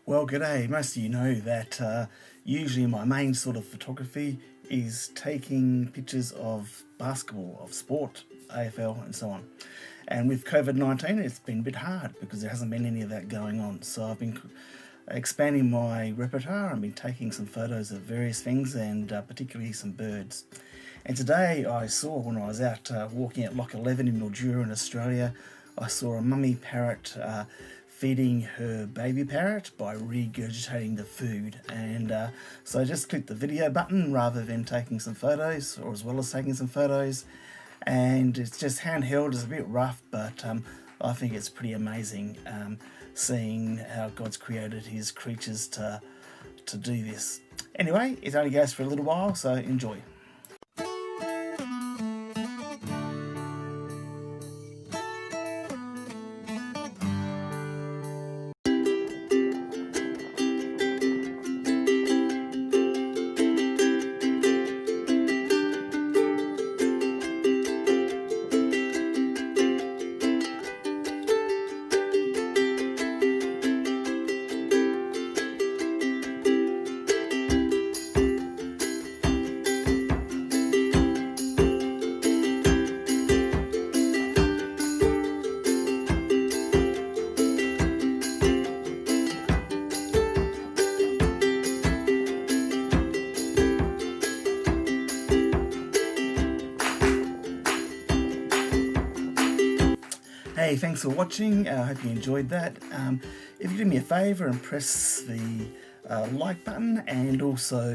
Well, g'day. Most of you know that usually my main sort of photography is taking pictures of basketball, of sport, AFL and so on. And with COVID-19 it's been a bit hard because there hasn't been any of that going on. So I've been expanding my repertoire. I've been taking some photos of various things and particularly some birds. And today I saw, when I was out walking at Loch 11 in Mildura in Australia, I saw a mummy parrot feeding her baby parrot by regurgitating the food, and so I just clicked the video button rather than taking some photos, or as well as taking some photos, and it's just handheld. It's a bit rough, but I think it's pretty amazing seeing how God's created his creatures to do this. Anyway, it only goes for a little while, so enjoy. Hey, thanks for watching. I hope you enjoyed that. If you do me a favour and press the like button and also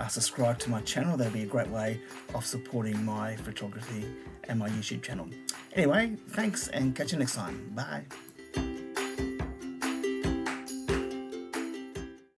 subscribe to my channel, that'd be a great way of supporting my photography and my YouTube channel. Anyway, thanks and catch you next time. Bye.